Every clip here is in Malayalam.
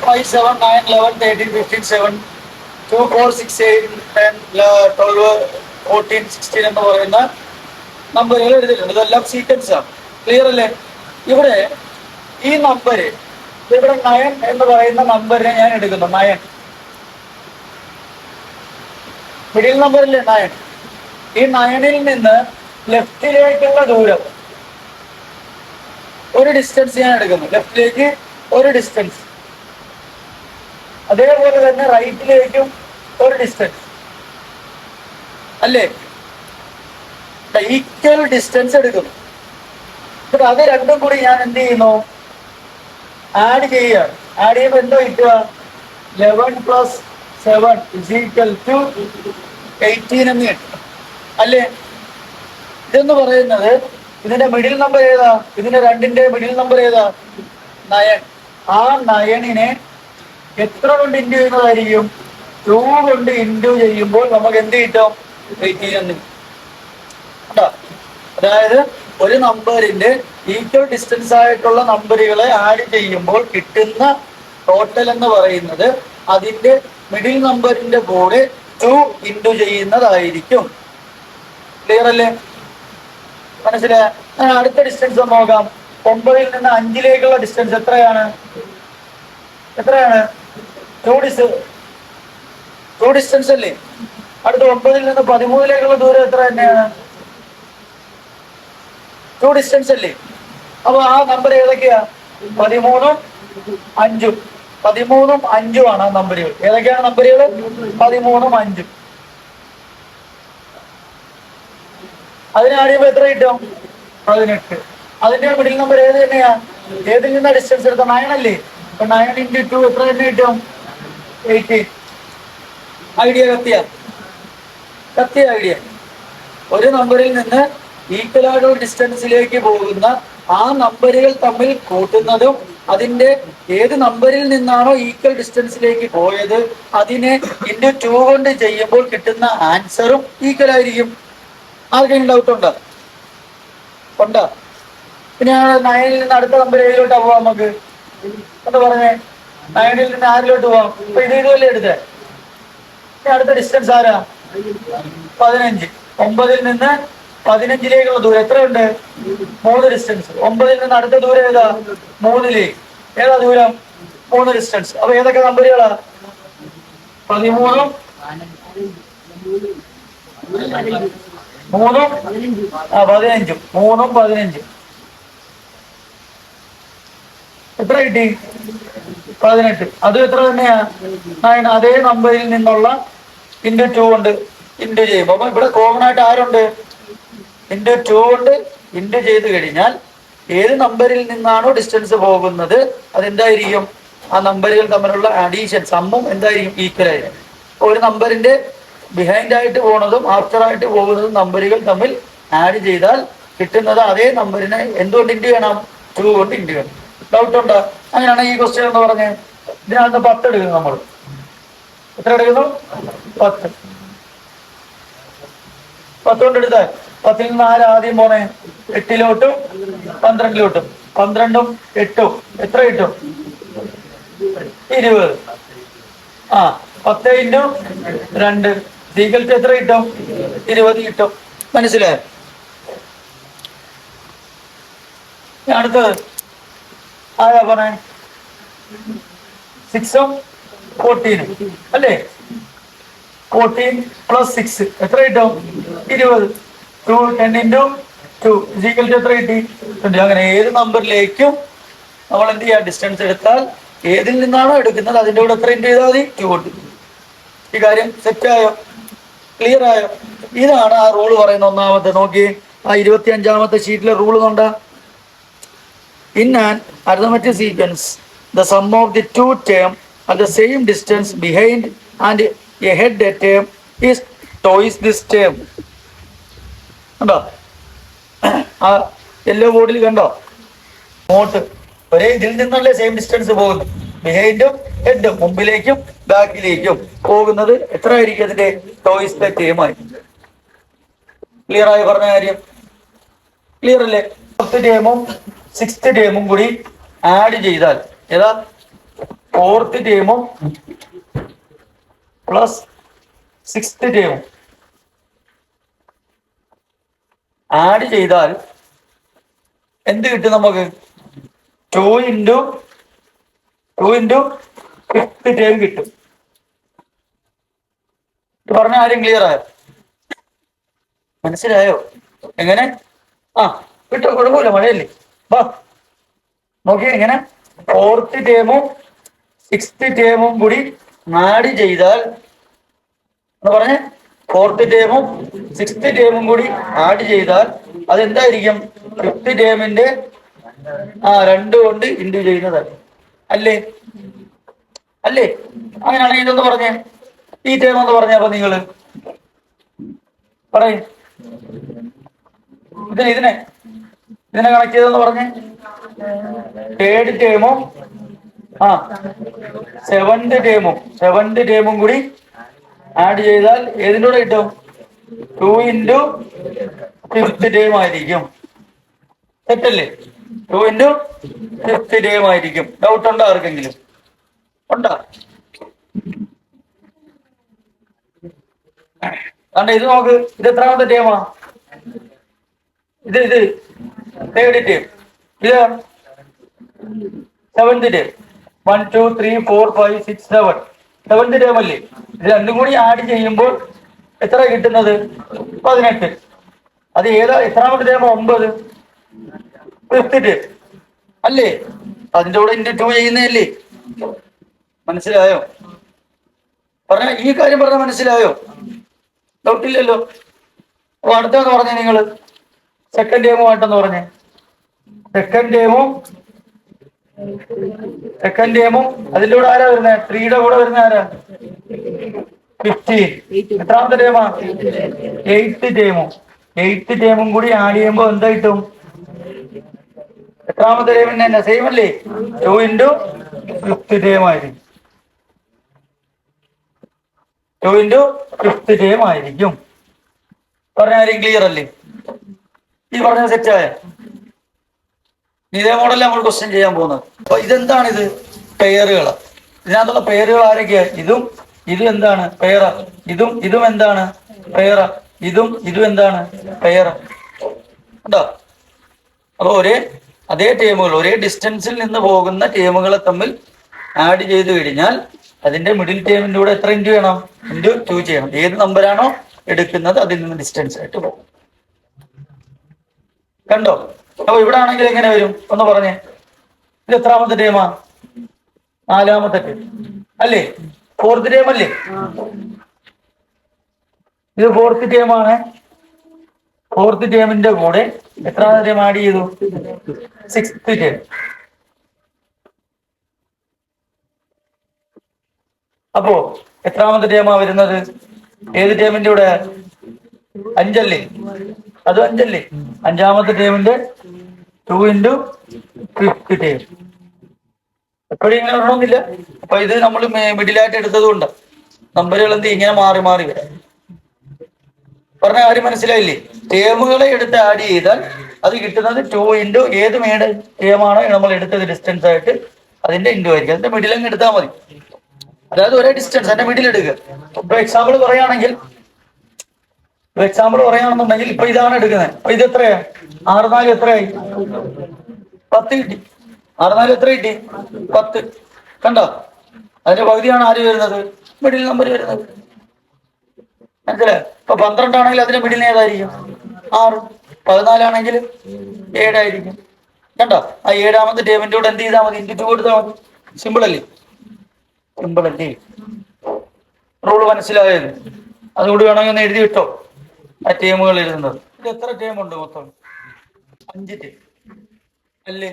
5, 7, 9, 11, 13, 15, 7, 2, 4, 6, 8, 10, 12, 14, 16 എന്ന് പറയുന്ന നമ്പറുകൾ എഴുതിയിട്ടുണ്ട്. ഇതെല്ലാം സീക്വൻസ് ആണ്. ക്ലിയർ അല്ലേ? ഇവിടെ ഈ നമ്പര്, ഇവിടെ 9 എന്ന് പറയുന്ന നമ്പറിനെ ഞാൻ എടുക്കുന്നു. 9 മിഡിൽ നമ്പറില്ലേ 9. ഈ 9ൽ നിന്ന് ലെഫ്റ്റിലേക്കുള്ള ദൂരം ഒരു ഡിസ്റ്റൻസ് ഞാൻ എടുക്കുന്നു. ലെഫ്റ്റിലേക്ക് ഒരു ഡിസ്റ്റൻസ്, അതേപോലെ തന്നെ റൈറ്റിലേക്കും ഒരു ഡിസ്റ്റൻസ് അല്ലേ? ഈക്വൽ ഡിസ്റ്റൻസ് എടുക്കുന്നു. എന്നിട്ട് അത് രണ്ടും കൂടി ഞാൻ എന്ത് ചെയ്യുന്നു? ആഡ് ചെയ്യുകയാണ്. ആഡ് ചെയ്യുമ്പോൾ എന്തോ കിട്ടുക? 11 + 7 = 18 എന്ന് കിട്ടും അല്ലേ? ഇതെന്ന് പറയുന്നത് ഇതിന്റെ മിഡിൽ നമ്പർ ഏതാ? ഇതിന്റെ രണ്ടിന്റെ മിഡിൽ നമ്പർ ഏതാ? 9. ആ 9നെ എത്ര കൊണ്ട് ഇൻഡു ചെയ്യുന്നതായിരിക്കും? 2 കൊണ്ട് ഇൻഡു ചെയ്യുമ്പോൾ നമുക്ക് എന്ത് കിട്ടും? 18 എന്ന് കിട്ടും. അതായത് ഒരു നമ്പറിന്റെ ഈക്വൽ ഡിസ്റ്റൻസ് ആയിട്ടുള്ള നമ്പറുകളെ ആഡ് ചെയ്യുമ്പോൾ കിട്ടുന്ന ടോട്ടൽ എന്ന് പറയുന്നത് അതിന്റെ മിഡിൽ നമ്പറിന്റെ കൂടെ 2 ഇൻഡു ചെയ്യുന്നതായിരിക്കും. ക്ലിയർ അല്ലേ? മനസ്സിലായ? അടുത്ത ഡിസ്റ്റൻസ് നോക്കാം. 9ൽ നിന്ന് 5ലേക്കുള്ള ഡിസ്റ്റൻസ് എത്രയാണ്? 2 ഡിസ്റ്റൻസ് അല്ലേ? അടുത്ത 9ൽ നിന്ന് 13ലേക്കുള്ള ദൂരം എത്ര തന്നെയാണ്? 2 ഡിസ്റ്റൻസ് അല്ലേ? അപ്പൊ ആ നമ്പർ ഏതൊക്കെയാ? 13ഉം 5ഉം. 13ഉം 5ഉം ആണ് ആ നമ്പറുകൾ. ഏതൊക്കെയാണ് നമ്പറുകൾ? 13ഉം 5ഉം. അതിനാടിയപ്പോ എത്ര കിട്ടും? 18. അതിന്റെ മിഡിൽ നമ്പർ ഏത് തന്നെയാ? ഏതിൽ നിന്നാ ഡിസ്റ്റൻസ് എടുത്ത? 9 അല്ലേ? അപ്പൊ 9 × 2 എത്ര തന്നെ കിട്ടും? 18. ഐഡിയ കത്തിയ ഐഡിയ. ഒരു നമ്പറിൽ നിന്ന് ഈക്വൽ ആയിട്ടുള്ള ഡിസ്റ്റൻസിലേക്ക് പോകുന്ന ആ നമ്പറുകൾ തമ്മിൽ കൂട്ടുന്നതും അതിന്റെ ഏത് നമ്പറിൽ നിന്നാണോ ഈക്വൽ ഡിസ്റ്റൻസിലേക്ക് പോയത് അതിനെ × 2 കൊണ്ട് ചെയ്യുമ്പോൾ കിട്ടുന്ന ആൻസറും ഈക്വൽ ആയിരിക്കും. ആർക്കെങ്കിലും ഡൗട്ട് ഉണ്ടോ? പിന്നെ 9ൽ നിന്ന് അടുത്ത നമ്പർ ഏതിലോട്ടാ പോവാം? നമുക്ക് എന്താ പറഞ്ഞേ? 9ൽ നിന്ന് ആരിലോട്ട് പോവാം? അപ്പൊ ഇതുവല്ലേ എടുത്തേ? അടുത്ത ഡിസ്റ്റൻസ് ആരാ? 15. 9ൽ നിന്ന് 15ലേക്കുള്ള ദൂരം എത്രയുണ്ട്? 3 ഡിസ്റ്റൻസ്. 9ൽ നിന്ന് അടുത്ത ദൂരം ഏതാ? 3ലേക്ക്. ഏതാ ദൂരം? 3 ഡിസ്റ്റൻസ്. അപ്പൊ ഏതൊക്കെ നമ്പറുകളാ? 13ഉം 3ഉം 15ഉം. 3ഉം 15ഉം. എത്ര കിട്ടി? 18. അത് എത്ര തന്നെയാ? 9. അതേ നമ്പറിൽ നിന്നുള്ള × 2 കൊണ്ട് ഇൻഡു ചെയ്യുമ്പോൾ അപ്പൊ ഇവിടെ കോമൺ ആയിട്ട് ആരുണ്ട്? × 2 കൊണ്ട് ഇൻഡു ചെയ്ത് കഴിഞ്ഞാൽ ഏത് നമ്പറിൽ നിന്നാണോ ഡിസ്റ്റൻസ് പോകുന്നത് അതെന്തായിരിക്കും? ആ നമ്പറുകൾ തമ്മിലുള്ള അഡീഷൻ സമ്മും എന്തായിരിക്കും? ഈക്വൽ ആയിരിക്കും. ഒരു നമ്പറിന്റെ ബിഹൈൻഡ് ആയിട്ട് പോകുന്നതും ആഫ്റ്റർ ആയിട്ട് പോകുന്നതും നമ്പറുകൾ തമ്മിൽ ആഡ് ചെയ്താൽ കിട്ടുന്നത് അതേ നമ്പറിനെ എന്തുകൊണ്ട് ഇൻഡു ചെയ്യണം? 2 കൊണ്ട് ഇൻഡു ചെയ്യണം. ഡൗട്ട് ഉണ്ടോ? അങ്ങനെയാണ് ഈ ക്വസ്റ്റ്യൻ എന്ന് പറഞ്ഞ് ഇതിനകത്ത് 10 എടുക്കുന്നു. നമ്മൾ എത്ര എടുക്കുന്നു? 10. 10 കൊണ്ട് എടുത്താൽ 10ൽ നിന്ന് ആദ്യം പോണേ? 8ലോട്ടും 12ലോട്ടും. 12ഉം 8ഉം എത്ര കിട്ടും? 20. 10 × 2 = എത്ര കിട്ടും? 20 കിട്ടും. മനസ്സിലായോ? അടുത്തത് ആരാ പറഞ്ഞേ? 6ഉം 14ഉം അല്ലേ? 14 + 6 എത്ര കിട്ടും? 20. 10 × 2 = എത്ര കിട്ടി? 20. അങ്ങനെ ഏത് നമ്പറിലേക്കും നമ്മൾ എന്ത് ചെയ്യാം? ഡിസ്റ്റൻസ് എടുത്താൽ ഏതിൽ നിന്നാണോ എടുക്കുന്നത് അതിന്റെ കൂടെ എത്ര ഇൻഡു ചെയ്താൽ മതി? 2 കൊണ്ട്. ഈ കാര്യം സെറ്റായോ? ക്ലിയർ ആയോ? ഇതാണ് ആ റൂള് പറയുന്ന ഒന്നാമത്തെ. നോക്കി ആ 25ാമത്തെ ഷീറ്റിലെ റൂള് കണ്ട. In an arithmetic sequence, the sum of the two terms at the same distance behind and ahead a term is twice this term. കണ്ടോ? ആ യെല്ലോ ബോർഡിൽ കണ്ടോ? നോട്ട് ഒരേ ഇതിൽ നിന്നല്ലേ സെയിം ഡിസ്റ്റൻസ് പോകുന്നു. ബിഹൈൻഡും ഹെഡും, മുമ്പിലേക്കും ബാക്കിലേക്കും പോകുന്നത് എത്ര ആയിരിക്കും? അതിന്റെ ടോയ്സ് ദ ടേം ആയിരിക്കും. ക്ലിയർ ആയി പറഞ്ഞ കാര്യം? ക്ലിയർ അല്ലേ? 5th ടേമും 6th ടേമും കൂടി ആഡ് ചെയ്താൽ ഏതാ? ഫോർത്ത് ടേമും പ്ലസ് സിക്സ്ത് ടേമും ആഡ് ചെയ്താൽ എന്ത് കിട്ടും നമുക്ക്? 2 × ഫിഫ്ത്ത് ടേം കിട്ടും. പറഞ്ഞ ആരും ക്ലിയർ ആയോ? മനസ്സിലായോ? എങ്ങനെ? കിട്ടോ, കുഴപ്പമില്ല, മഴയല്ലേ. വാ നോക്കിയേ, എങ്ങനെ ഫോർത്ത് ടേമും സിക്സ്ത് ടേമും കൂടി ആഡ് ചെയ്താൽ എന്ന് പറഞ്ഞേ, ഫോർത്ത് ടേമും സിക്സ്ത് ടേമും കൂടി ആഡ് ചെയ്താൽ അതെന്തായിരിക്കും? ഫിഫ്ത് ടേമിന്റെ 2 കൊണ്ട് ഇൻഡു ചെയ്യുന്നതാണ്. അല്ലേ? അങ്ങനെയാണെങ്കിൽ ഇതൊന്ന് പറഞ്ഞേ, ഈ ടേം എന്ന് പറഞ്ഞപ്പോ നിങ്ങള് പറയും, ഇതിനെ കണക്ട് ചെയ്തെന്ന് പറഞ്ഞേ. തേർഡ് ടേമും സെവന്ത് ടേമും കൂടി ആഡ് ചെയ്താൽ ഏതിൻ്റെ കൂടെ കിട്ടും? 2 × ഫിഫ്ത്ത് ടേം ആയിരിക്കും. തെറ്റല്ലേ? 2 × ഫിഫ്ത്ത് ടേം ആയിരിക്കും. ഡൗട്ട് ഉണ്ടോ ആർക്കെങ്കിലും? ഉണ്ടോ? ഇത് നോക്ക്, ഇത് എത്രാമത്തെ ടേമാ? ഇത് തേർഡ് ടേം. ഇത് സെവന്ത് ടേം. 1 2 3 4 5 6 7 സെവന്ത് ടേം അല്ലേ? ഇത് രണ്ടും കൂടി ആഡ് ചെയ്യുമ്പോൾ എത്ര കിട്ടുന്നത്? 18. അത് എത്രാമത്തെ ടേം? 9. ഫിഫ്ത് ടേം അല്ലേ? അതിന്റെ കൂടെ ഇൻറ്റു 2 ചെയ്യുന്നതല്ലേ? മനസ്സിലായോ? ഈ കാര്യം പറഞ്ഞ മനസ്സിലായോ? ഡൗട്ടില്ലല്ലോ. അപ്പൊ അടുത്തെന്ന് പറഞ്ഞേ നിങ്ങള് സെക്കൻഡ് ടേമുമായിട്ടെന്ന് പറഞ്ഞേ. സെക്കൻഡ് ടേമും അതിന്റെ കൂടെ ആരാ വരുന്നത്? 3യുടെ കൂടെ വരുന്ന ആരാ? 15. എത്രാമത്തെ ടേമാ? 8th ടേമും കൂടി ആഡ് ചെയ്യുമ്പോ എന്താ കിട്ടും? എത്രാമത്തെ ടേമിന്റെ തന്നെ സെയിം അല്ലേ? 2 × ഫിഫ്ത്ത് ടേം ആയിരിക്കും. 2 × ഫിഫ്ത്ത് ടേം ആയിരിക്കും. പറഞ്ഞാലും ക്ലിയർ അല്ലേ? ഈ പറഞ്ഞ സെറ്റായ ഇതേ മോഡലിൽ നമ്മൾ ക്വസ്റ്റ്യൻ ചെയ്യാൻ പോകുന്നത്. അപ്പൊ ഇതെന്താണിത്? പെയറുകള്. ഇതിനകത്തുള്ള പെയറുകൾ ആരൊക്കെയാ? ഇതും എന്താണ്? പെയറ. ഇതും എന്താണ്? പെയറ. ഇതും എന്താണ്? പെയറ. ഉണ്ടോ? അപ്പൊ അതേ ടേമുകൾ, ഒരേ ഡിസ്റ്റൻസിൽ നിന്ന് പോകുന്ന ടേമുകളെ തമ്മിൽ ആഡ് ചെയ്ത് കഴിഞ്ഞാൽ അതിന്റെ മിഡിൽ ടേമിന്റെ കൂടെ എത്ര ഇൻറ്റു ചെയ്യണം? ഇൻറ്റു 2 ചെയ്യണം. ഏത് നമ്പറാണോ എടുക്കുന്നത് അതിൽ നിന്ന് ഡിസ്റ്റൻസ് ആയിട്ട് പോകും. കണ്ടോ? അപ്പൊ ഇവിടെ ആണെങ്കിൽ എങ്ങനെ വരും ഒന്ന് പറഞ്ഞേ. ഇത് എത്രാമത്തെ ടേമാ? 4ാമത്തെ ടേം അല്ലേ? ഫോർത്ത് ടേം അല്ലേ? ഇത് ഫോർത്ത് ടേമാണ്. ഫോർത്ത് ടേമിന്റെ കൂടെ എത്രാമത്തെ ടേം ആഡ് ചെയ്തു? 6th term. അപ്പോ എത്രാമത്തെ ടേമാ വരുന്നത്? ഏത് ടേമിന്റെ കൂടെ? 5 അല്ലേ? അത് 5 അല്ലേ? 5ാമത്തെ ടേമിന്റെ 2 × ഫിഫ്ത്ത് ടേം. എപ്പോഴും ഇങ്ങനെ വരണമെന്നില്ല. അപ്പൊ ഇത് നമ്മൾ മിഡിലായിട്ട് എടുത്തത് കൊണ്ട് നമ്പറുകൾ ഇങ്ങനെ മാറി വരാം. പറഞ്ഞ കാര്യം മനസ്സിലായില്ലേ? ടേമുകളെ എടുത്ത് ആഡ് ചെയ്താൽ അത് കിട്ടുന്നത് 2 × ഏത് ടേമാണോ നമ്മൾ എടുത്തത് ഡിസ്റ്റൻസ് ആയിട്ട് അതിന്റെ ഇൻറ്റു ആയിരിക്കും. അതിന്റെ മിഡിൽ അങ്ങ് എടുത്താൽ മതി. അതായത് ഒരേ ഡിസ്റ്റൻസ് അതിന്റെ മിഡിൽ എടുക്കുക. ഇപ്പൊ എക്സാമ്പിൾ പറയുകയാണെന്നുണ്ടെങ്കിൽ ഇപ്പൊ ഇതാണ് എടുക്കുന്നത്. അപ്പൊ ഇത് എത്രയാ? 6 × 4 എത്രയായി? 10 കിട്ടി. 6 × 4 എത്ര കിട്ടി? 10. കണ്ടോ? അതിന്റെ പകുതിയാണ് ആര് വരുന്നത്? മിഡിൽ നമ്പർ വരുന്നത്. മനസ്സിലായോ? ഇപ്പൊ 12 ആണെങ്കിൽ അതിന്റെ മിഡിൽ ഏതായിരിക്കും? 6. 14 ആണെങ്കിൽ 7 ആയിരിക്കും. കണ്ടോ? ആ 7ാമത്തെ ടേമിന്റെ കൂടെ എന്ത് ചെയ്താൽ മതി? ഇൻറ്റു 2 കൊടുത്താൽ മതി. സിമ്പിൾ അല്ലേ? റൂള് മനസ്സിലായത്? അതുകൂടി വേണമെങ്കിൽ ഒന്ന് എഴുതി വിട്ടോ, ആ ടേമുകൾ എഴുതുന്നത്. ഇത് എത്ര ടേം ഉണ്ട് മൊത്തം? 5 ടേം അല്ലേ?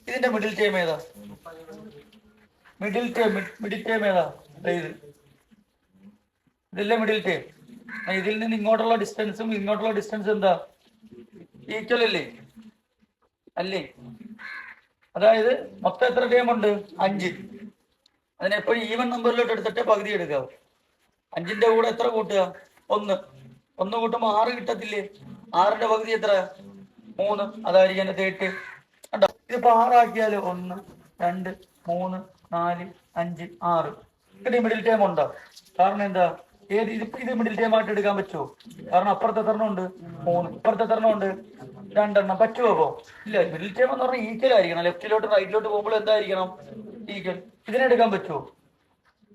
ഇതിന്റെ മിഡിൽ ടേം ഏതാ? മിഡിൽ ടേം ഏതാ? ഇതില്ലേ മിഡിൽ ടേം. ഇതിൽ നിന്ന് ഇങ്ങോട്ടുള്ള ഡിസ്റ്റൻസും ഇങ്ങോട്ടുള്ള ഡിസ്റ്റൻസ് എന്താ? ഈക്വൽ അല്ലേ? അതായത് മൊത്തം എത്ര ടേം ഉണ്ട്? 5. അതിനെപ്പോഴും ഈവൻ നമ്പറിലോട്ട് എടുത്തിട്ട് പകുതി എടുക്കുക. 5ന്റെ കൂടെ എത്ര കൂട്ടുക? 1 കൂട്ടുമ്പോ 6 കിട്ടത്തില്ലേ? 6ന്റെ പകുതി എത്ര? 3. അതായിരിക്കും എന്റെ 8. കണ്ടോ? ഇതിപ്പോ 6 ആക്കിയാലോ? 1 2 3 4 5 6. ഇവിടെ മിഡിൽ ടൈം ഉണ്ടോ? കാരണം എന്താ, ഇത് മിഡിൽ ടൈം ആയിട്ട് എടുക്കാൻ പറ്റുമോ? കാരണം അപ്പുറത്തെ എത്രണ്ണം ഉണ്ട്? 3. ഇപ്പുറത്തെ എത്രണ്ണം ഉണ്ട്? 2 പറ്റുമോ? അപ്പോ ഇല്ല. മിഡിൽ ടൈം എന്ന് പറഞ്ഞാൽ ഈക്വൽ ആയിരിക്കണം. ലെഫ്റ്റിലോട്ട് റൈറ്റിലോട്ട് പോകുമ്പോൾ എന്തായിരിക്കണം? ഈക്വൽ. ഇതിനെടുക്കാൻ പറ്റുമോ?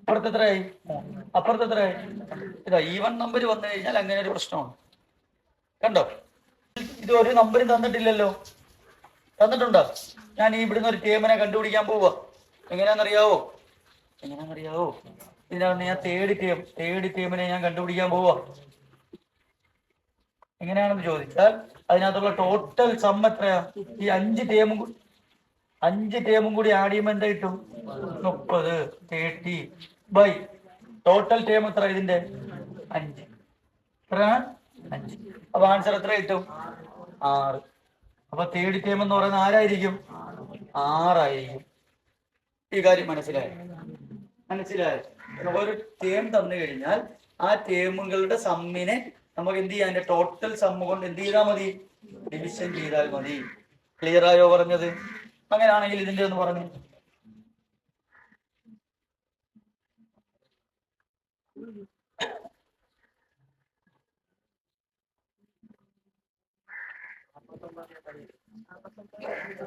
അപ്പുറത്തെ എത്രയായി? 3. അപ്പുറത്തെ എത്രയായി? ഇതാ ഈവൻ നമ്പർ വന്നു കഴിഞ്ഞാൽ അങ്ങനെ ഒരു പ്രശ്നമാണ്. കണ്ടോ? ഇത് ഒരു നമ്പരും തന്നിട്ടില്ലല്ലോ. തന്നിട്ടുണ്ടോ? ഞാൻ ഈ ഇവിടുന്ന് ഒരു ടേമിനെ കണ്ടുപിടിക്കാൻ പോവാ. എങ്ങനെയാണെന്നറിയാവോ? ഇതിനകത്ത് ഞാൻ തേർഡ് ടേമിനെ ഞാൻ കണ്ടുപിടിക്കാൻ പോവാ. എങ്ങനെയാണെന്ന് ചോദിച്ചാൽ അതിനകത്തുള്ള ടോട്ടൽ സം എത്രയാ? ഈ 5 ടേമും കൂടി ആഡ് ചെയ്യുമ്പോൾ എന്താ കിട്ടും? 30. 30 ബൈ ടോട്ടൽ ടേം എത്ര ഇതിന്റെ? 5. എത്ര? 5. അപ്പൊ ആൻസർ എത്ര കിട്ടും? 6. അപ്പൊ തേർഡ് ടേം എന്ന് പറയുന്നത് ആരായിരിക്കും? 6 ആയിരിക്കും. ഈ കാര്യം മനസ്സിലായോ? ഒരു ടേം തന്നു കഴിഞ്ഞാൽ ആ ടേമുകളുടെ സമ്മിനെ നമുക്ക് എന്ത് ചെയ്യാൻ? ടോട്ടൽ സമ്മ് കൊണ്ട് എന്ത് ചെയ്താൽ മതി? ഡിവിഷൻ ചെയ്താൽ മതി. ക്ലിയർ ആയോ പറഞ്ഞത്? അങ്ങനെയാണെങ്കിൽ ഇതിന്റെ ഒന്ന് പറഞ്ഞു.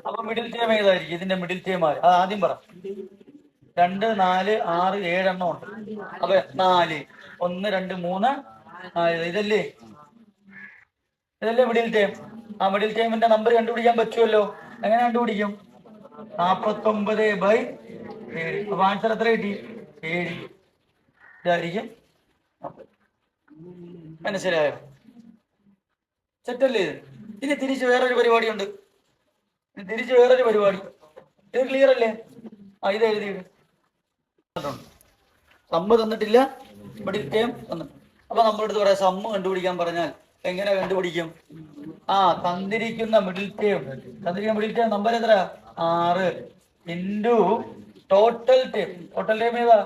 അപ്പൊ മിഡിൽ ടേം ഏതായിരിക്കും? ഇതിന്റെ മിഡിൽ ടേം അത് ആദ്യം പറ. 2 4 6 7 എണ്ണം ഉണ്ട്. അപ്പൊ 4 1 2 3 4. ഇതല്ലേ മിഡിൽ ടേം. ആ മിഡിൽ ടേമിന്റെ നമ്പർ കണ്ടുപിടിക്കാൻ പറ്റുമല്ലോ. എങ്ങനെ കണ്ടുപിടിക്കും? 49/7. അപ്പൊ ആൻസർ എത്ര കിട്ടി? 7. ഇതായിരിക്കും. മനസ്സിലായോ? സെറ്റല്ലേ ഇത്? ഇനി തിരിച്ച് വേറൊരു പരിപാടിയുണ്ട്. ഇത് ക്ലിയർ അല്ലേ? ഇത് എഴുതിയിട്ട് സമ്മ് തന്നിട്ടില്ല, മിഡിൽ ടേം തന്നിട്ട്. അപ്പൊ നമ്മളെടുത്ത് പറയാം സമ്മ് കണ്ടുപിടിക്കാൻ പറഞ്ഞാൽ എങ്ങനെ കണ്ടുപിടിക്കും? തന്നിരിക്കുന്ന മിഡിൽ ടേം നമ്പർ എത്ര? 6 ഇൻറ്റു ടോട്ടൽ ടേം ഏതാ?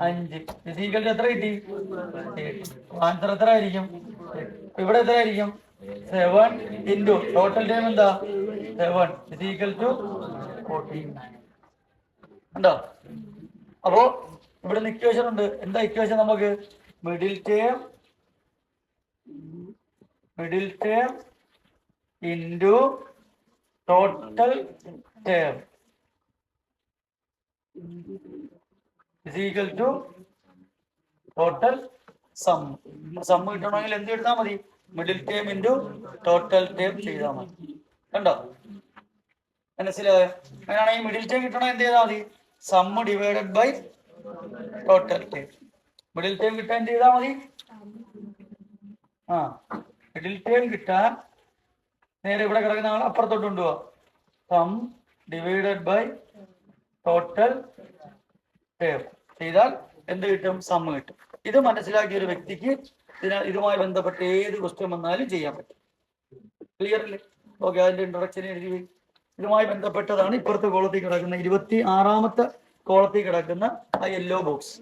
5. ഫിസിക്കൽ എത്ര കിട്ടി? ആൻസർ എത്ര ആയിരിക്കും? ഇവിടെ എത്ര ആയിരിക്കും? 7 ഇൻറ്റു ടോട്ടൽ ടൈം എന്താ? 7 ഫിസിക്കൽ ടു 49. ഉണ്ടോ? അപ്പോ ഇവിടെ ഇക്വേഷൻ ഉണ്ട്. എന്താ ഇക്വേഷൻ? നമുക്ക് middle term into total term is equal to total sum കിട്ടണമെങ്കിൽ എന്ത് എഴുതാൻ മതി? Middle term into total term ചെയ്താൽ മതി. കണ്ടോ? മനസ്സിലായോ? അങ്ങനെയാണെങ്കിൽ മിഡിൽ ടേം കിട്ടണം എന്ത് ചെയ്താൽ മതി? Sum divided by total term. Middle term കിട്ടാൻ എന്ത് ചെയ്താൽ മതി? മിഡിൽ ടേം കിട്ടാൻ നേരെ ഇവിടെ കിടക്കുന്ന ആൾ അപ്പുറത്തോട്ട് കൊണ്ടുപോവാ. Sum divided by total term ചെയ്താൽ എന്ത് കിട്ടും? സമ്മ് കിട്ടും. ഇത് മനസ്സിലാക്കിയ ഒരു വ്യക്തിക്ക് ഇതുമായി ബന്ധപ്പെട്ട് ഏത് ക്വസ്റ്റ്യൻ വന്നാലും ചെയ്യാൻ പറ്റും. ക്ലിയർ അല്ലേ? ഓക്കെ, അതിന്റെ ഇൻട്രൊഡക്ഷൻ എഴുതി. ഇതുമായി ബന്ധപ്പെട്ടതാണ് ഇപ്പുറത്തെ കോളത്തിൽ കിടക്കുന്ന 26ാമത്തെ കോളത്തിൽ കിടക്കുന്ന ആ യെല്ലോ ബോക്സ്.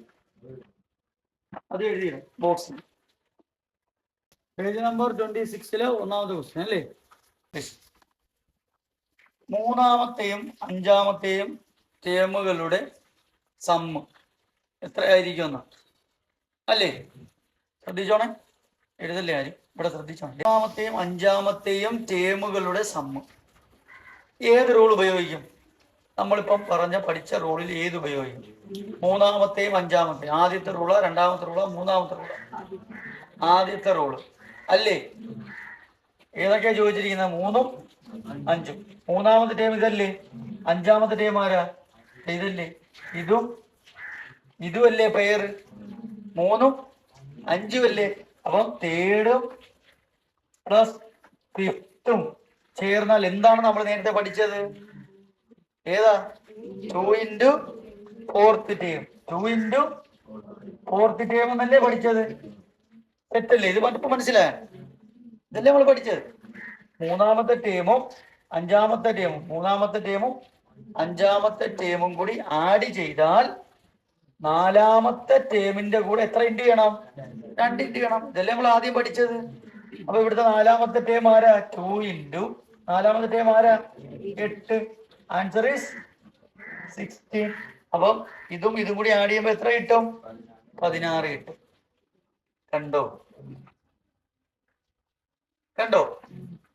അത് എഴുതിയിടും ബോക്സ്. പേജ് നമ്പർ 26 ഒന്നാമത്തെ ക്വസ്റ്റ്യൻ അല്ലേ? 3ാമത്തെയും 5ാമത്തെയും ടേമുകളുടെ സമ്മ് എത്രയായിരിക്കും അല്ലേ? ശ്രദ്ധിച്ചോണേ, എഴുതല്ലേ ആരും, ഇവിടെ ശ്രദ്ധിച്ചോണേ. 3ാമത്തെയും 5ാമത്തെയും ടേമുകളുടെ സമ്മ് ഏത് റൂൾ ഉപയോഗിക്കും? നമ്മളിപ്പം പഠിച്ച റൂളിൽ ഏത് ഉപയോഗിക്കും? 3ാമത്തെയും 5ാമത്തെയും. ആദ്യത്തെ റൂള്, 2ാമത്തെ റൂള്, 3ാമത്തെ റൂള്? ആദ്യത്തെ റൂള് അല്ലേ? ഏതൊക്കെയാ ചോദിച്ചിരിക്കുന്നത്? 3ഉം 5ഉം. 3ാമത്തെ ടേം ഇതല്ലേ? 5ാമത്തെ ടേം ആരാ? ഇതല്ലേ? ഇതുമല്ലേ പെയർ? 3ഉം 5ഉം അല്ലേ? അപ്പം 3rd പ്ലസ് 5th ചേർന്നാൽ എന്താണ് നമ്മൾ നേരത്തെ പഠിച്ചത്? ഏതാ? 2 into 4th term. 2 into 4th term എന്നല്ലേ പഠിച്ചത്? തെറ്റല്ലേ? ഇത് ഇപ്പൊ മനസ്സിലായ? ഇതല്ലേ നമ്മൾ പഠിച്ചത്? 3ാമത്തെ ടേമും 5ാമത്തെ ടേമും 3ാമത്തെ ടേമും 5ാമത്തെ ടേമും കൂടി ആഡ് ചെയ്താൽ 4ാമത്തെ ടേമിന്റെ കൂടെ എത്ര ഇൻറ്റു ചെയ്യണം? 2 ഇൻറ്റു ചെയ്യണം. ഇതല്ലേ നമ്മൾ ആദ്യം പഠിച്ചത്? അപ്പൊ ഇവിടുത്തെ 4ാമത്തെ ടേം ആരാ? 2 ഇൻറ്റു 4ാമത്തെ ടേം ആരാ? 8. Answer is 16. അപ്പം ഇതും കൂടി ആഡ് ചെയ്യുമ്പോ എത്ര കിട്ടും? 16 കിട്ടും. കണ്ടോ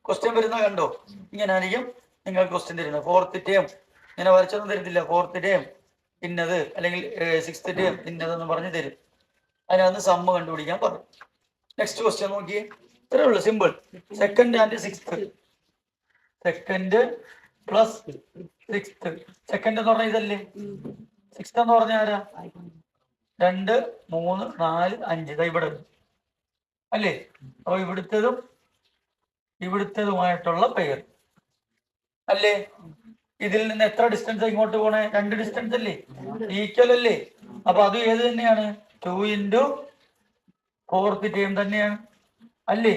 ക്വസ്റ്റ്യൻ വരുന്ന കണ്ടോ? ഇങ്ങനെ ആയിരിക്കും നിങ്ങൾ ക്വസ്റ്റ്യൻ തരുന്നത്. 4th ടേം ഇങ്ങനെ വരച്ചൊന്നും തരത്തില്ല. 4th ടേം ഇന്നത് അല്ലെങ്കിൽ 6th ടേം ഇന്നതെന്ന് പറഞ്ഞ് തരും. അതിനകത്ത് സമ്മ് കണ്ടുപിടിക്കാൻ പറയും. നെക്സ്റ്റ് ക്വസ്റ്റ്യൻ നോക്കിയേ. ഇത്രേ ഉള്ളൂ, simple. Second and 6th. Second plus 6th. Second എന്ന് പറഞ്ഞാൽ ഇതല്ലേ. 6th എന്ന് പറഞ്ഞാൽ ആരാ? 2, 3, 4, 5 ഇവിടെ അല്ലേ. അപ്പൊ ഇവിടുത്തതുമായിട്ടുള്ള പെയർ അല്ലേ. ഇതിൽ നിന്ന് എത്ര ഡിസ്റ്റൻസ് ഇങ്ങോട്ട് പോണേ? 2 ഡിസ്റ്റൻസ് അല്ലേ, ഈക്വൽ അല്ലേ. അപ്പൊ അത് ഏത് തന്നെയാണ്? 2 into 4th ടേം തന്നെയാണ് അല്ലേ.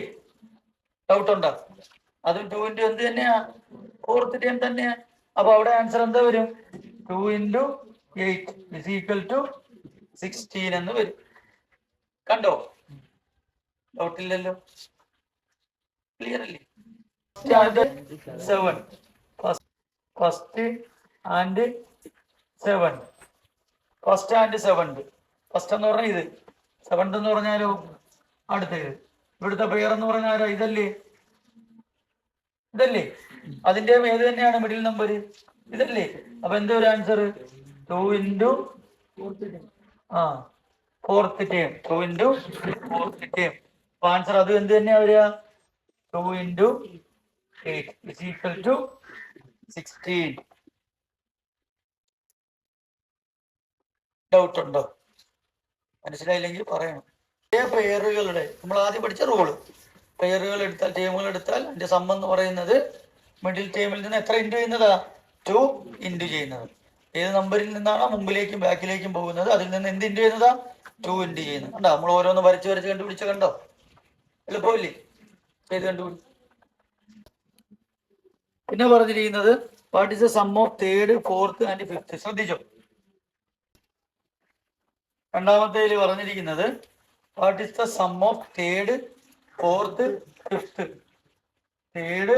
ഡൗട്ട് ഉണ്ടോ? അതും 2 into എന്ത് തന്നെയാ? 4th ടേം തന്നെയാ. അപ്പൊ അവിടെ ആൻസർ എന്താ വരും? 2 into 8 is equal to 16 എന്ന് വരും. കണ്ടോ? ഡൗട്ട് ഇല്ലല്ലോ, ക്ലിയർ അല്ലേ? 7 first and 7. First and 7. First എന്ന് പറഞ്ഞാൽ ഇത്, 7th എന്ന് പറഞ്ഞാലോ അടുത്തത്. ഇവിടുത്തെ പെയർ എന്ന് പറഞ്ഞാൽ ആരോ ഇതല്ലേ. അതിന്റെ ഏത് തന്നെയാണ് മിഡിൽ നമ്പർ? ഇതല്ലേ. അപ്പൊ എന്താ ഒരു answer? 2 into 4th term. 2 into 4th term. അപ്പൊ ആൻസർ അത് എന്ത് തന്നെയാ വരിക? 2 into 8 is equal to 16. Doubt ഉണ്ടോ? മനസ്സിലായില്ലെങ്കിൽ പറയണം. പെയറുകളുടെ നമ്മൾ ആദ്യം പഠിച്ച റൂള്, പെയറുകൾ എടുത്താൽ, ടേമുകൾ എടുത്താൽ അതിന്റെ സം എന്ന് പറയുന്നത് മിഡിൽ ടേമിൽ നിന്ന് എത്ര ഇൻറ്റു ചെയ്യുന്നതാ? 2 ഇൻറ്റു ചെയ്യുന്നത്. ഏത് നമ്പറിൽ നിന്നാണോ മുമ്പിലേക്കും ബാക്കിലേക്കും പോകുന്നത് അതിൽ നിന്ന് എന്ത് ഇൻറ്റു ചെയ്യുന്നതാ? 2 ഇൻറ്റു ചെയ്യുന്നത്. കണ്ടോ? നമ്മൾ ഓരോന്ന് വരച്ച് കണ്ടുപിടിച്ച കണ്ടോ? എളുപ്പമില്ലേ? ചെയ്ത് കണ്ടുപിടി. പിന്നെ പറഞ്ഞിരിക്കുന്നത് what is the sum of 3rd, 4th and 5th. ശ്രദ്ധിച്ചോ. രണ്ടാമത്തേൽ പറഞ്ഞിരിക്കുന്നത് what is the sum of 3rd, 4th, 5th. 3rd,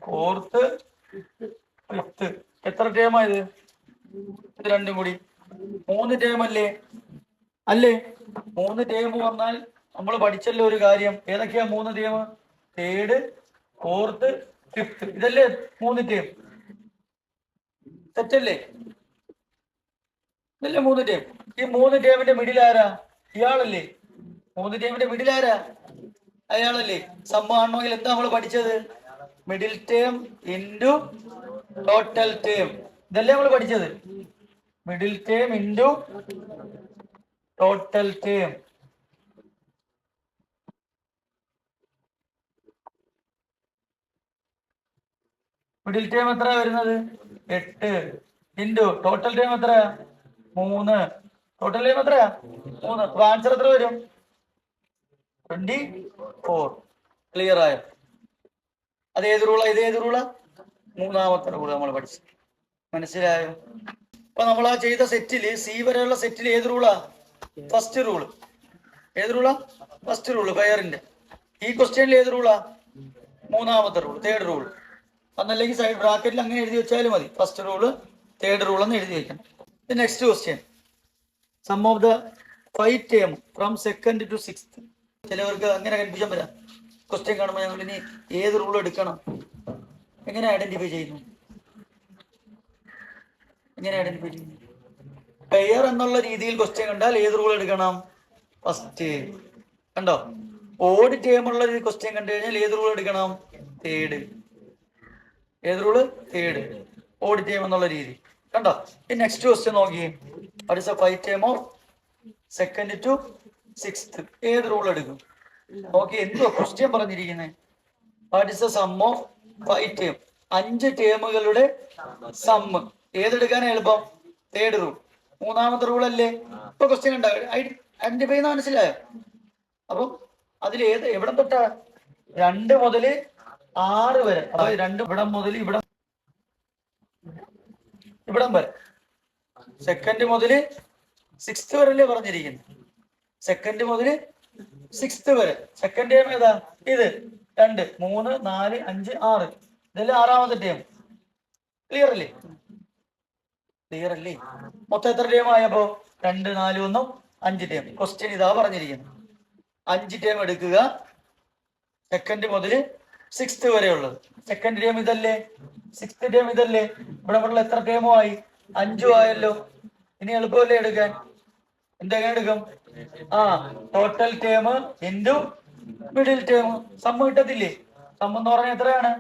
4th, 5th. എത്ര ടേമായത്? ഇത് രണ്ടും കൂടി 3 ടേം അല്ലേ. 3 ടേം വന്നാൽ നമ്മൾ പഠിച്ചല്ലോ ഒരു കാര്യം. ഏതൊക്കെയാ 3 ടേം? 3rd, 4th, 5th. ഇതല്ലേ 3 ടേം. തെറ്റല്ലേ? ഇതല്ലേ 3 ടേം. ഈ 3 ടേമിന്റെ മിഡിൽ ആരാ? ഇയാളല്ലേ. 3 ടേമിന്റെ മിഡിൽ ആരാ? അയാളല്ലേ. സമ്മാണെങ്കിൽ എന്താ നമ്മൾ പഠിച്ചത്? Middle term into total term. ഇതല്ലേ നമ്മൾ പഠിച്ചത്. Middle term into total term. Middle term എത്ര വരുന്നത്? 8 ഇൻറ്റു ടോട്ടൽ ടേം എത്ര? 3. ടോട്ടൽ ടേം എത്രയാ? 3. അപ്പൊ ആൻസർ എത്ര വരും? 24. ക്ലിയർ ആയോ? അത് ഏത് റൂളാ? ഇത് ഏത് റൂളാ? 3ാമത്തെ റൂള് നമ്മൾ പഠിച്ചു. മനസ്സിലായോ? അപ്പൊ നമ്മൾ ആ ചെയ്ത സെറ്റില്, സി വരെയുള്ള സെറ്റിൽ ഏത് റൂളാ? First rule. ഏത് റൂളാ? First rule പെയറിന്റെ. ഈ ക്വസ്റ്റ്യനിൽ ഏത് റൂളാ? 3ാമത്തെ റൂള്, 3rd റൂൾ. അന്നല്ലെങ്കിൽ സൈഡ് ബ്രാക്കറ്റിൽ അങ്ങനെ എഴുതി വെച്ചാലും മതി. ഫസ്റ്റ് റൂള്, 3rd റൂൾ എന്ന് എഴുതി വെക്കണം. Next question, sum of the 5 term from 2nd to 6th. ചിലവർക്ക് അങ്ങനെ കൺഫ്യൂഷൻ വരാം. ക്വസ്റ്റ്യൻ കാണുമ്പോൾ ഞങ്ങൾ ഇനി ഏത് റൂൾ എടുക്കണം, എങ്ങനെ ഐഡന്റിഫൈ ചെയ്യുന്നു? പെയർ എന്നുള്ള രീതിയിൽ ക്വസ്റ്റ്യൻ കണ്ടാൽ ഏത് റൂൾ എടുക്കണം? ഫസ്റ്റ്. കണ്ടോ? ഓഡ് ടേം ഉള്ള ക്വസ്റ്റ്യൻ കണ്ടു കഴിഞ്ഞാൽ ഏത് റൂൾ എടുക്കണം? 3rd. ഏത് റൂള്? 3rd. ഓഡ് ടേം എന്നുള്ള രീതി. കണ്ടോ? ഈ നെക്സ്റ്റ് ക്വസ്റ്റ്യൻ നോക്കി. What is the 5 term of 2nd to 6th. ഏത് റൂൾ എടുക്കും? നോക്കി, എന്തോ ക്വസ്റ്റ്യൻ പറഞ്ഞിരിക്കുന്നത്. What is the sum of 5 term. 5 ടേമുകളുടെ സമ്മ്. ഏതെടുക്കാനാ എളുപ്പം? 3rd rule. 3ാമത്തെ റൂൾ അല്ലേ. ഇപ്പൊ ക്വസ്റ്റ്യൻ കണ്ട ഐഡന്റിഫൈ ചെയ്യുന്ന മനസ്സിലായോ? അപ്പം അതിൽ എവിടെ തൊട്ടാ? 2 മുതൽ 6 വരെ. അതായത് 2 ഇവിടം മുതൽ ഇവിടം വരെ. 2nd മുതൽ 6th വരെ അല്ലേ പറഞ്ഞിരിക്കുന്നത്? 2nd മുതൽ 6th വരെ. സെക്കൻഡ് ടേം ഏതാ? ഇത് 2, 3, 4, 5, 6. ഇതല്ലേ 6ാമത്തെ ടേം. ക്ലിയർ അല്ലേ? ക്ലിയർ അല്ലേ? മൊത്തം എത്ര ടേം ആയപ്പോ 2, 4, 1 5 ടേം. ക്വസ്റ്റ്യൻ ഇതാ പറഞ്ഞിരിക്കുന്നത്. 5 ടേം എടുക്കുക, സെക്കൻഡ് മുതൽ 6th വരെ ഉള്ളത്. സെക്കൻഡ് ടേം ഇതല്ലേ, 6th ടേം ഇതല്ലേ. ഇവിടെ ഉള്ള എത്ര ടേമോ ആയി? 5 ആയല്ലോ. ഇനി എളുപ്പമല്ലേ എടുക്കാൻ? എന്തെങ്ങനെ എടുക്കും? Total term into middle term. Sum കിട്ടത്തില്ലേ? സമ്മ് എന്ന് പറഞ്ഞാൽ എത്രയാണ്?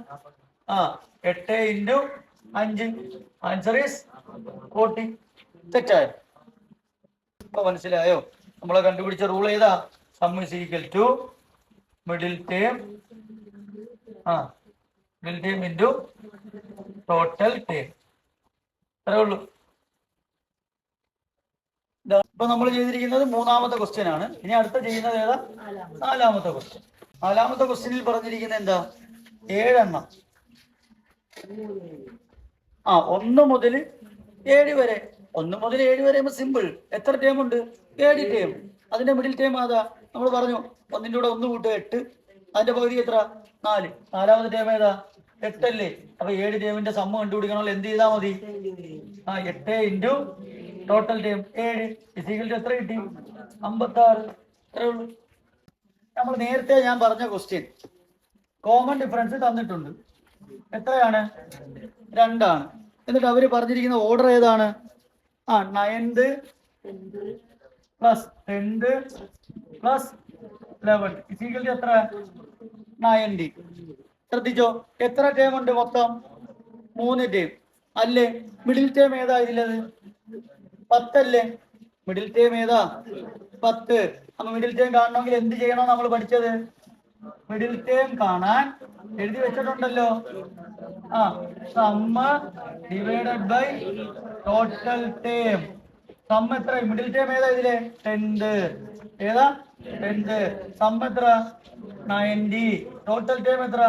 8 ഇൻറ്റു 5. Answer is 40. തെറ്റായോ? ഇപ്പൊ മനസ്സിലായോ? നമ്മളെ കണ്ടുപിടിച്ച റൂൾ ഏതാ? Sum is equal to middle term middle term into total term. അത്രേ ഉള്ളൂ. ഇപ്പൊ നമ്മൾ ചെയ്തിരിക്കുന്നത് 3ാമത്തെ ക്വസ്റ്റ്യൻ ആണ്. ഇനി അടുത്ത ചെയ്യുന്നത് ഏതാ? 4ാമത്തെ ക്വസ്റ്റ്യൻ. 4ാമത്തെ ക്വസ്റ്റ്യനിൽ പറഞ്ഞിരിക്കുന്നത് എന്താ? 7 എണ്ണം. 1 മുതൽ 7 വരെ. 1 മുതൽ 7 വരെ സിമ്പിൾ. എത്ര ടേം ഉണ്ട്? 7 ടേം. അതിന്റെ മിഡിൽ ടേം ഏതാ? നമ്മൾ പറഞ്ഞു 1ന്റെ കൂടെ 1 കൂട്ടുക 8. അതിന്റെ പകുതി എത്ര? 4. 4ാമത്തെ ടേം ഏതാ? 8 അല്ലേ? അപ്പൊ 7 ടേമിന്റെ സമ്മ കണ്ടുപിടിക്കണമല്ലോ. എന്ത് ചെയ്താൽ മതി? 8 into total time 7 is equal to എത്ര കിട്ടി? 56. അത്രേ ഉള്ളൂ. നമ്മൾ നേരത്തെ ഞാൻ പറഞ്ഞ ക്വസ്റ്റ്യൻ കോമൺ ഡിഫറൻസ് തന്നിട്ടുണ്ട്. എത്രയാണ്? 2 ആണ്. എന്നിട്ട് അവര് പറഞ്ഞിരിക്കുന്ന ഓർഡർ ഏതാണ്? 9th plus 10th plus 11 is equal to എത്ര? 90. ശ്രദ്ധിച്ചോ, എത്ര ടേം ഉണ്ട് മൊത്തം? 3 ടേം അല്ലേ? മിഡിൽ ടേം ഏതാ ഇതിലത്? 10 അല്ലേ? മിഡിൽ ടേം ഏതാ? 10. അപ്പൊ മിഡിൽ ടേം കാണണമെങ്കിൽ എന്ത് ചെയ്യണോ നമ്മൾ പഠിച്ചത്? മിഡിൽ ടേം കാണാൻ എഴുതി വെച്ചിട്ടുണ്ടല്ലോ. സമ്മ ഡിവൈഡഡ് ബൈ ടോട്ടൽ ടേം. സമ്മ എത്ര? മിഡിൽ ടേം ഏതാ ഇതിലെ? 10th. ഏതാ? 10th. സമ്മ എത്ര? 90. ടോട്ടൽ ടേം എത്ര?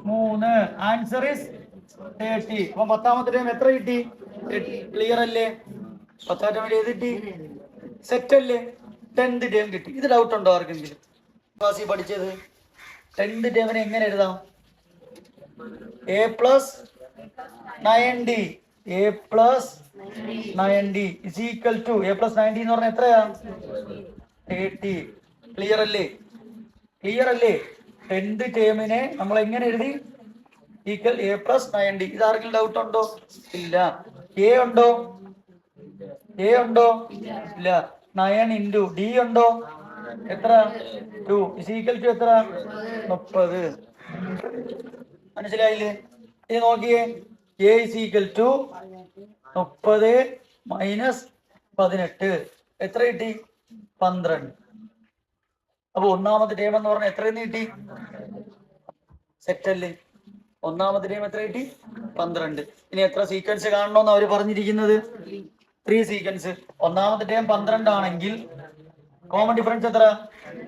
3. Answer is 30. അപ്പൊ 10ാമത്തെ ടേം എത്ര കിട്ടി? ക്ലിയർ അല്ലേ? 10ാം ടേം ഏത് കിട്ടി? സെറ്റ് അല്ലേ? 10th ടേം കിട്ടി. ഇത് ഡൗട്ട് ഉണ്ടോ ആർക്കെങ്കിലും? ക്ലാസ്സിൽ പഠിച്ചത് 10th ടേമിനെ എങ്ങനെ എഴുതാം? a plus 90 a plus 90 is equal to a plus 90 എന്ന് പറഞ്ഞാൽ എത്രയാ? 30. ക്ലിയർ അല്ലേ? ക്ലിയർ അല്ലേ? 10th ടേമിനെ നമ്മൾ എങ്ങനെ എഴുതി? Equal a plus 90. ഇത് ആർക്കെങ്കിലും ഡൗട്ട് ഉണ്ടോ? ഇല്ല. a ഉണ്ടോ? a ഉണ്ടോ? ഇല്ല. 9 ഇൻറ്റു d ഉണ്ടോ? എത്ര? 2 ഇസ് ഈക്വൽ ടു എത്ര? 30. മനസ്സിലായില്ലേ? ഇനി നോക്കിയേ, a is equal to 30 minus 18 എത്ര കിട്ടി? 12. അപ്പൊ 1ാമത്തെ ടേം എന്ന് പറഞ്ഞാൽ എത്രയെന്ന് കിട്ടി? സെറ്റ് അല്ലേ? 1ാമത്തെ ടേം എത്ര കിട്ടി? 12. ഇനി എത്ര സീക്വൻസ് കാണണമെന്ന് അവര് പറഞ്ഞിരിക്കുന്നത്? 3 സീക്വൻസ്. 1ാമത്തെ ടേം 12 ആണെങ്കിൽ കോമൺ ഡിഫറൻസ് എത്ര?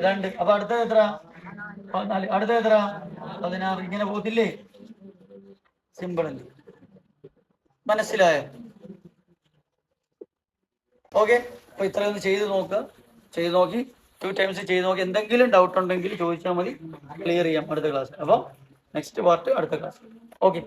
2. അപ്പൊ അടുത്തത് എത്ര? 14. അടുത്തത് എത്ര? 16. ഇങ്ങനെ പോകത്തില്ലേ? സിമ്പിൾ അല്ലേ? മനസ്സിലായോ? ഓക്കെ. അപ്പൊ ഇത്രയൊന്ന് ചെയ്ത് നോക്കുക. ചെയ്ത് നോക്കി 2 ടൈംസ് ചെയ്ത് നോക്കി. എന്തെങ്കിലും ഡൗട്ട് ഉണ്ടെങ്കിൽ ചോദിച്ചാൽ മതി, ക്ലിയർ ചെയ്യാം അടുത്ത ക്ലാസ്. അപ്പോൾ നെക്സ്റ്റ് പാർട്ട് അടുത്ത ക്ലാസ്. ഓക്കെ.